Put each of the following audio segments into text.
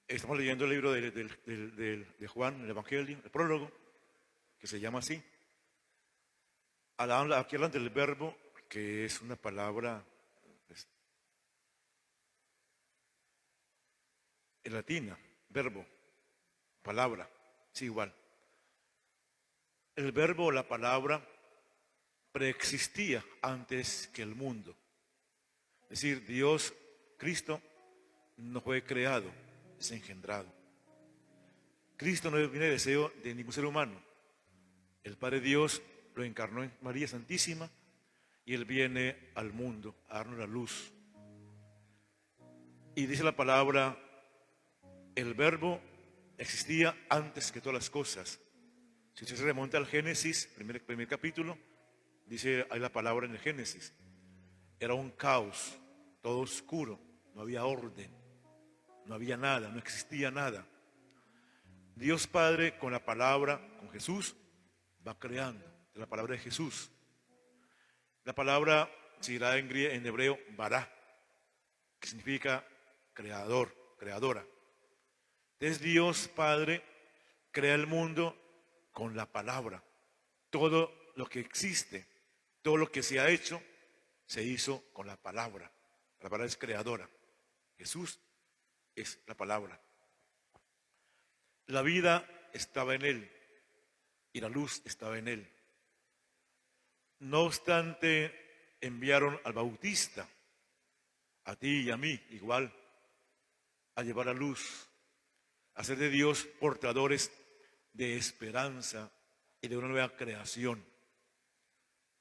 Estamos leyendo el libro de Juan, el Evangelio, el prólogo, que se llama así. Aquí hablan del verbo, que es una palabra en latina, verbo, palabra, es igual. El verbo o la palabra preexistía antes que el mundo. Es decir, Dios, Cristo, no fue creado, es engendrado. Cristo no viene de deseo de ningún ser humano. El Padre Dios lo encarnó en María Santísima y Él viene al mundo a darnos la luz. Y dice la palabra, el verbo existía antes que todas las cosas. Si usted se remonta al Génesis, primer capítulo, dice ahí la palabra en el Génesis. Era un caos, todo oscuro, no había orden, no había nada, no existía nada. Dios Padre con la palabra, con Jesús, va creando, de la palabra de Jesús. La palabra se dirá en hebreo, bará, que significa creador, creadora. Entonces Dios Padre crea el mundo con la palabra. Todo lo que existe, todo lo que se ha hecho, se hizo con la palabra. La palabra es creadora. Jesús es la palabra. La vida estaba en Él y la luz estaba en Él. No obstante, enviaron al Bautista, a ti y a mí igual, a llevar la luz, a ser de Dios portadores de esperanza y de una nueva creación.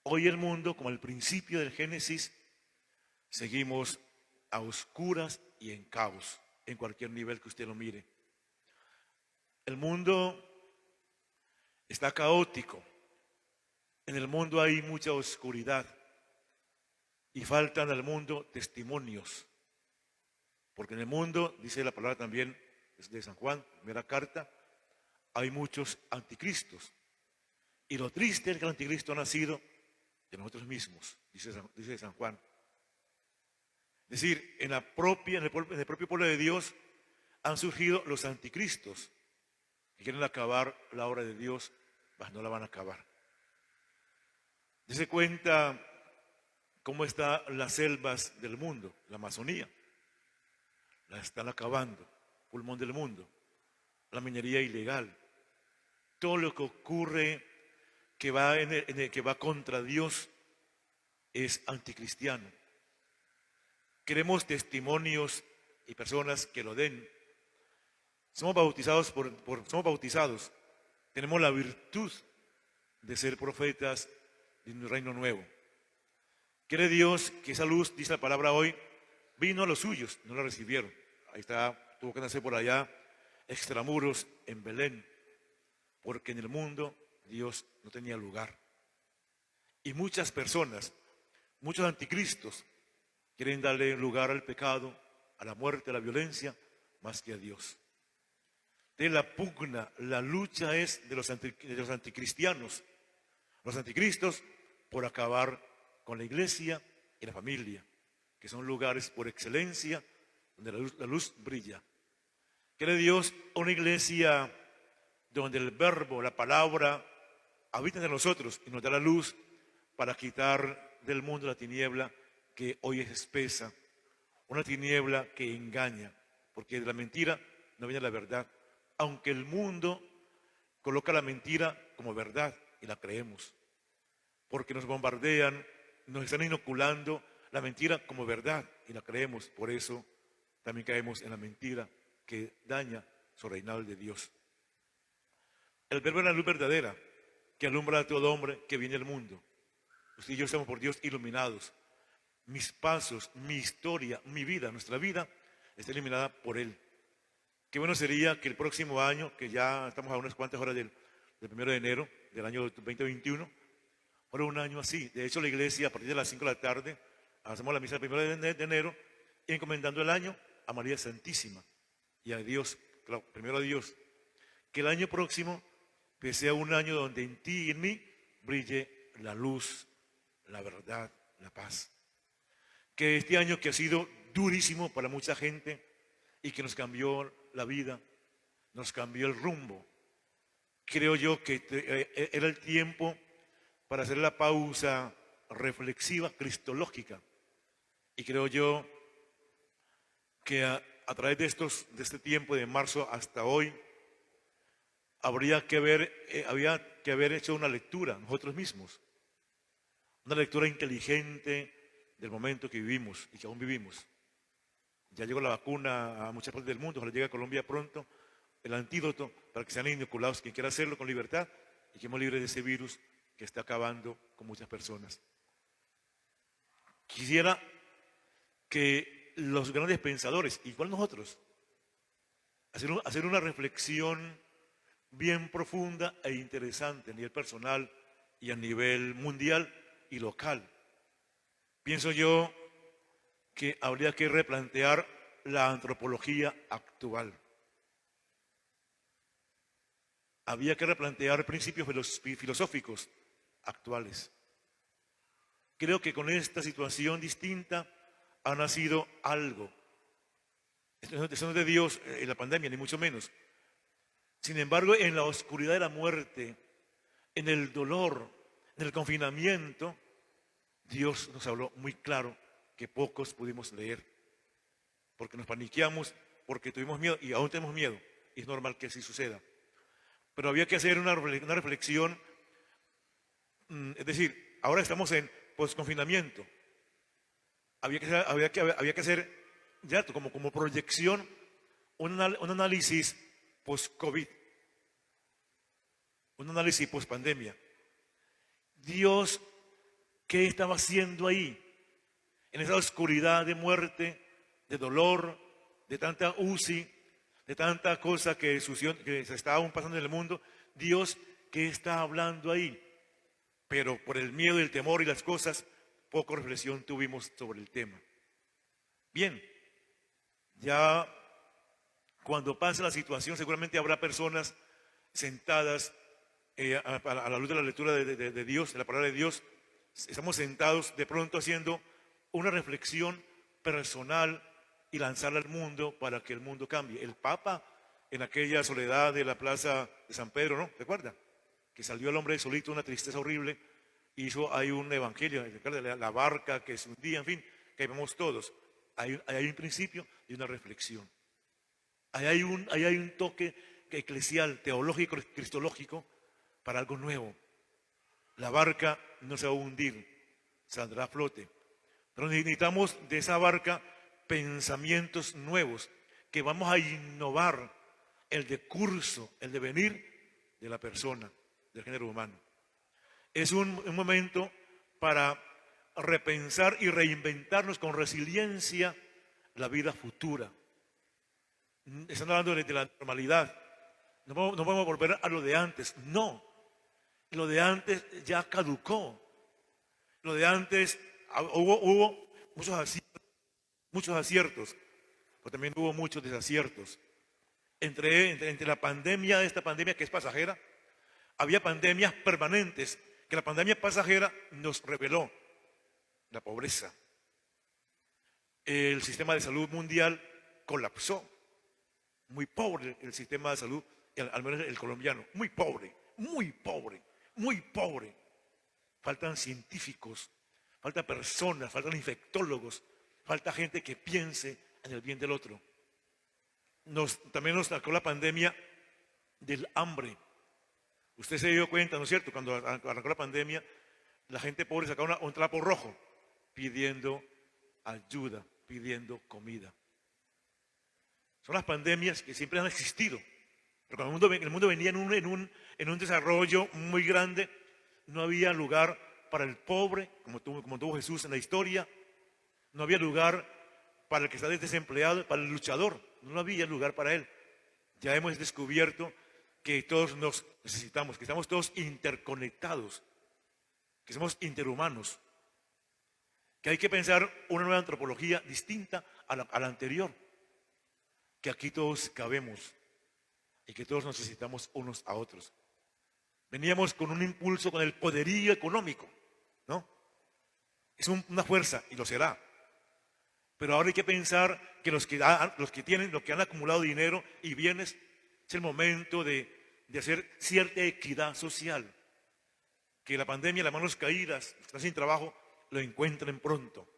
Hoy el mundo, como al principio del Génesis, seguimos a oscuras y en caos, en cualquier nivel que usted lo mire. El mundo está caótico. En el mundo hay mucha oscuridad y faltan al mundo testimonios. Porque en el mundo, dice la palabra también de San Juan, primera carta, hay muchos anticristos. Y lo triste es que el anticristo ha nacido de nosotros mismos, dice San Juan. Es decir, en el propio pueblo de Dios han surgido los anticristos que quieren acabar la obra de Dios, mas no la van a acabar. Dese cuenta cómo están las selvas del mundo, la Amazonía. La están acabando, pulmón del mundo. La minería ilegal. Todo lo que ocurre que va contra Dios es anticristiano. Queremos testimonios y personas que lo den. Somos bautizados somos bautizados. Tenemos la virtud de ser profetas de un reino nuevo. Quiere Dios que esa luz, dice la palabra hoy, vino a los suyos, no la recibieron. Ahí está, tuvo que nacer por allá, extramuros, en Belén, porque en el mundo Dios no tenía lugar. Y muchas personas, muchos anticristos, quieren darle lugar al pecado, a la muerte, a la violencia, más que a Dios. De la pugna, la lucha es de los anticristianos, los anticristos, por acabar con la iglesia y la familia, que son lugares por excelencia donde la luz brilla. Quiere Dios una iglesia donde el verbo, la palabra, habita en nosotros y nos da la luz para quitar del mundo la tiniebla que hoy es espesa, una tiniebla que engaña, porque de la mentira no viene la verdad, aunque el mundo coloca la mentira como verdad y la creemos, porque nos bombardean, nos están inoculando la mentira como verdad y la creemos, por eso también caemos en la mentira que daña su reinado de Dios. El verbo es la luz verdadera que alumbra a todo hombre que viene al mundo. Usted y yo estamos por Dios iluminados. Mis pasos, mi historia, mi vida, nuestra vida está iluminada por Él. Qué bueno sería que el próximo año, que ya estamos a unas cuantas horas del 1 de enero del año 2021, fuera un año así. De hecho, la iglesia a partir de las 5 de la tarde hacemos la misa del 1 de enero encomendando el año a María Santísima y a Dios, claro, primero a Dios. Que el año próximo sea un año donde en ti y en mí brille la luz, la verdad, la paz. Que este año que ha sido durísimo para mucha gente y que nos cambió la vida, nos cambió el rumbo. Creo yo que era el tiempo para hacer la pausa reflexiva cristológica. Y creo yo que a través de este tiempo de marzo hasta hoy, había que haber hecho una lectura nosotros mismos, una lectura inteligente del momento que vivimos y que aún vivimos. Ya llegó la vacuna a muchas partes del mundo, ojalá llegue a Colombia pronto, el antídoto para que sean inoculados quien quiera hacerlo con libertad y que estemos libres de ese virus que está acabando con muchas personas. Quisiera que los grandes pensadores, igual nosotros, hacer una reflexión bien profunda e interesante a nivel personal y a nivel mundial y local. Pienso yo que habría que replantear la antropología actual. Había que replantear principios filosóficos actuales. Creo que con esta situación distinta ha nacido algo. Esto no es de Dios en la pandemia, ni mucho menos. Sin embargo, en la oscuridad de la muerte, en el dolor, en el confinamiento, Dios nos habló muy claro que pocos pudimos leer. Porque nos paniqueamos, porque tuvimos miedo y aún tenemos miedo. Y es normal que así suceda. Pero había que hacer una reflexión, es decir, ahora estamos en posconfinamiento. Había que hacer ya como proyección un análisis post-COVID, un análisis post-pandemia. Dios, ¿qué estaba haciendo ahí? En esa oscuridad de muerte, de dolor, de tanta UCI, de tanta cosa que se está aún pasando en el mundo. Dios, ¿qué está hablando ahí? Pero por el miedo, el temor y las cosas, poca reflexión tuvimos sobre el tema. Bien, ya cuando pase la situación seguramente habrá personas sentadas a la luz de la lectura de Dios, de la palabra de Dios. Estamos sentados de pronto haciendo una reflexión personal y lanzarla al mundo para que el mundo cambie. El Papa, en aquella soledad de la plaza de San Pedro, ¿no? ¿Recuerda? Que salió el hombre solito, una tristeza horrible, hizo ahí un evangelio, la barca que se hundía, en fin, que vemos todos. Hay un principio y una reflexión. Ahí hay un toque eclesial, teológico, cristológico, para algo nuevo. La barca no se va a hundir, saldrá a flote. Pero necesitamos de esa barca pensamientos nuevos, que vamos a innovar el decurso, el devenir de la persona, del género humano. Es un momento para repensar y reinventarnos con resiliencia la vida futura. Están hablando de la normalidad. No podemos volver a lo de antes. No. Lo de antes ya caducó. Lo de antes hubo muchos aciertos, pero también hubo muchos desaciertos. Entre la pandemia, esta pandemia que es pasajera, había pandemias permanentes, que la pandemia pasajera nos reveló la pobreza. El sistema de salud mundial colapsó. Muy pobre el sistema de salud, al menos el colombiano. Muy pobre, muy pobre, muy pobre. Faltan científicos, faltan personas, faltan infectólogos, falta gente que piense en el bien del otro. También nos sacó la pandemia del hambre. Usted se dio cuenta, ¿no es cierto? Cuando arrancó la pandemia, la gente pobre sacaba un trapo rojo pidiendo ayuda, pidiendo comida. Son las pandemias que siempre han existido. Pero cuando el mundo venía en un desarrollo muy grande, no había lugar para el pobre, como tuvo Jesús en la historia. No había lugar para el que está desempleado, para el luchador. No había lugar para él. Ya hemos descubierto que todos nos necesitamos, que estamos todos interconectados, que somos interhumanos, que hay que pensar una nueva antropología distinta a la anterior, que aquí todos cabemos y que todos nos necesitamos unos a otros. Veníamos con un impulso, con el poderío económico, ¿no? Es una fuerza y lo será. Pero ahora hay que pensar que los que han acumulado dinero y bienes, es el momento de hacer cierta equidad social. Que la pandemia, las manos caídas, los que están sin trabajo, lo encuentren pronto.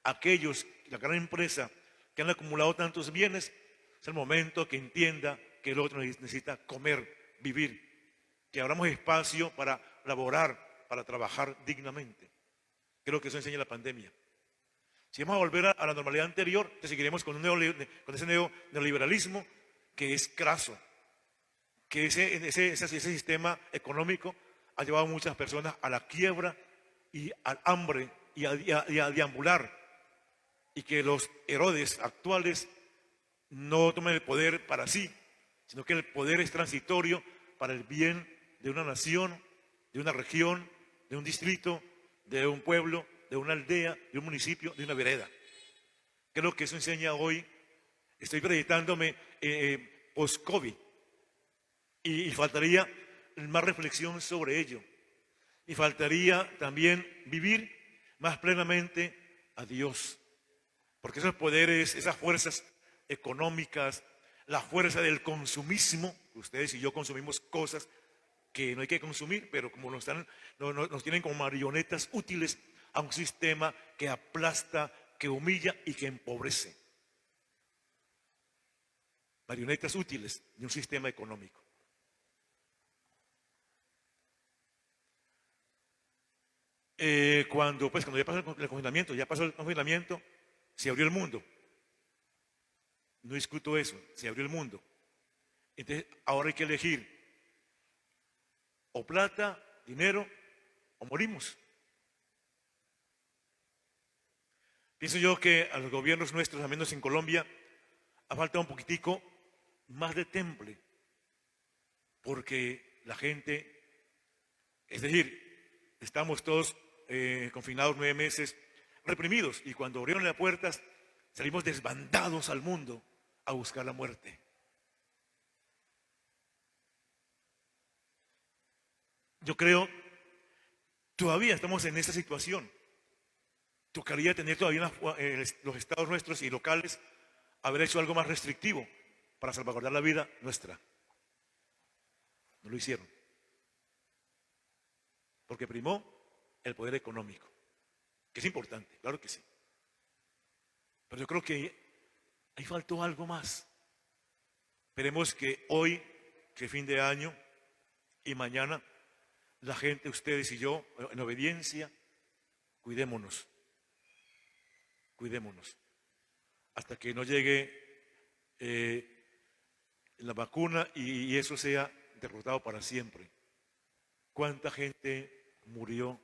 Aquellos, la gran empresa, que han acumulado tantos bienes, es el momento que entienda que el otro necesita comer, vivir, que abramos espacio para laborar, para trabajar dignamente. Creo que eso enseña la pandemia. Si vamos a volver a la normalidad anterior, entonces seguiremos con ese neoliberalismo que es craso, que ese sistema económico ha llevado a muchas personas a la quiebra y al hambre y a deambular, y que los Herodes actuales no tomen el poder para sí, sino que el poder es transitorio para el bien de una nación, de una región, de un distrito, de un pueblo, de una aldea, de un municipio, de una vereda. Creo que eso enseña hoy. Estoy proyectándome post-COVID y faltaría más reflexión sobre ello. Y faltaría también vivir más plenamente a Dios. Porque esos poderes, esas fuerzas económicas, la fuerza del consumismo, ustedes y yo consumimos cosas que no hay que consumir, pero como nos tienen como marionetas útiles a un sistema que aplasta, que humilla y que empobrece. Marionetas útiles de un sistema económico. Cuando ya pasó el confinamiento, se abrió el mundo. No discuto eso, se abrió el mundo. Entonces, ahora hay que elegir o plata, dinero, o morimos. Pienso yo que a los gobiernos nuestros, al menos en Colombia, ha faltado un poquitico más de temple, porque la gente, es decir, estamos todos confinados 9 meses, reprimidos, y cuando abrieron las puertas, salimos desbandados al mundo a buscar la muerte. Yo creo, todavía estamos en esa situación. Tocaría tener todavía los estados nuestros y locales haber hecho algo más restrictivo para salvaguardar la vida nuestra. No lo hicieron. Porque primó el poder económico, que es importante, claro que sí. Pero yo creo que ahí faltó algo más. Esperemos que hoy, que fin de año, y mañana, la gente, ustedes y yo, en obediencia, cuidémonos. Cuidémonos. Hasta que no llegue la vacuna y eso sea derrotado para siempre. ¿Cuánta gente murió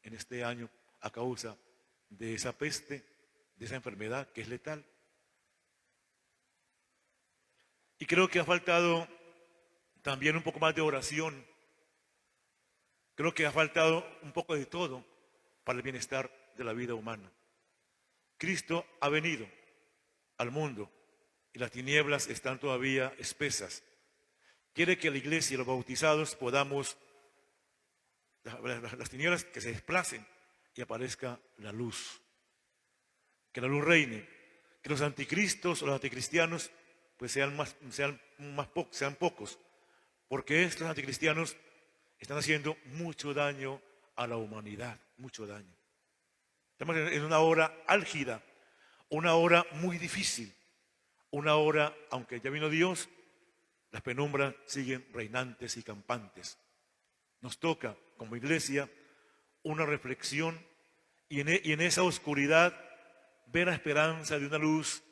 en este año a causa de esa peste, de esa enfermedad que es letal? Y creo que ha faltado también un poco más de oración. Creo que ha faltado un poco de todo para el bienestar de la vida humana. Cristo ha venido al mundo y las tinieblas están todavía espesas. Quiere que la iglesia y los bautizados podamos, las tinieblas que se desplacen y aparezca la luz. Que la luz reine. Que los anticristos o los anticristianos pues sean pocos. Porque estos anticristianos están haciendo mucho daño a la humanidad. Mucho daño. Estamos en una hora álgida, una hora muy difícil, una hora, aunque ya vino Dios, las penumbras siguen reinantes y campantes. Nos toca, como iglesia, una reflexión y en esa oscuridad ver la esperanza de una luz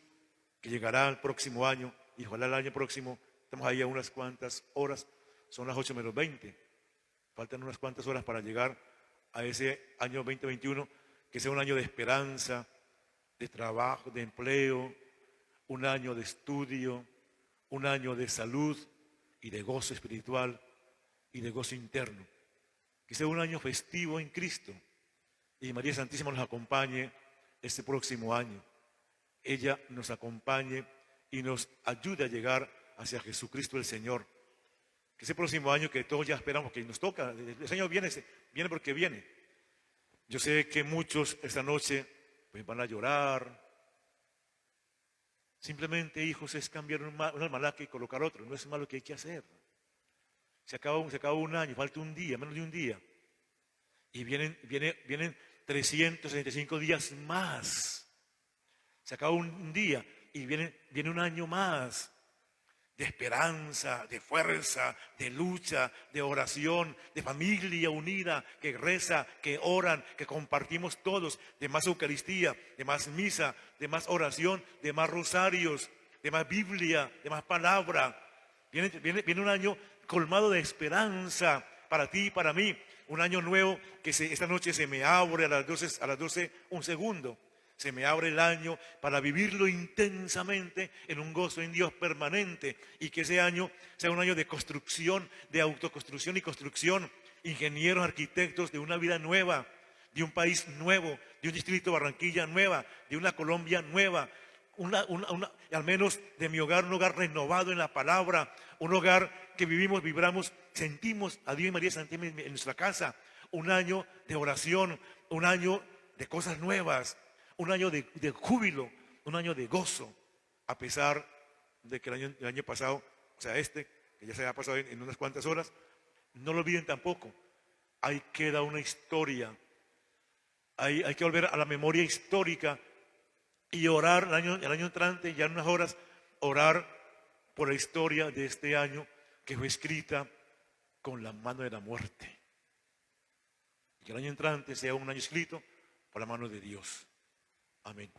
que llegará el próximo año, y ojalá el año próximo, estamos ahí a unas cuantas horas, son las 8 menos 20, faltan unas cuantas horas para llegar a ese año 2021, que sea un año de esperanza, de trabajo, de empleo, un año de estudio, un año de salud y de gozo espiritual y de gozo interno. Que sea un año festivo en Cristo y María Santísima nos acompañe este próximo año. Ella nos acompañe y nos ayude a llegar hacia Jesucristo el Señor. Que ese próximo año que todos ya esperamos, que nos toca, el Señor viene porque viene. Yo sé que muchos esta noche pues van a llorar, Simplemente, hijos, es cambiar un almanaque y colocar otro. No es más lo que hay que hacer. Se acaba un año, falta un día, menos de un día. Y vienen 365 días más. Se acaba un día y viene un año más de esperanza, de fuerza, de lucha, de oración, de familia unida, que reza, que oran, que compartimos todos, de más Eucaristía, de más misa, de más oración, de más rosarios, de más Biblia, de más palabra. Viene un año colmado de esperanza para ti y para mí. Un año nuevo que esta noche se me abre a las 12 un segundo. Se me abre el año para vivirlo intensamente en un gozo en Dios permanente, y que ese año sea un año de construcción, de autoconstrucción y construcción, ingenieros, arquitectos de una vida nueva, de un país nuevo, de un distrito Barranquilla nueva, de una Colombia nueva, al menos de mi hogar, un hogar renovado en la palabra, un hogar que vibramos, sentimos a Dios y María Santísima en nuestra casa, un año de oración, un año de cosas nuevas, un año de júbilo, un año de gozo, a pesar de que el año pasado, o sea, que ya se ha pasado en unas cuantas horas, no lo olviden tampoco. Ahí queda una historia, hay que volver a la memoria histórica y orar el año entrante, ya en unas horas, orar por la historia de este año que fue escrita con la mano de la muerte. Y que el año entrante sea un año escrito por la mano de Dios. Amén.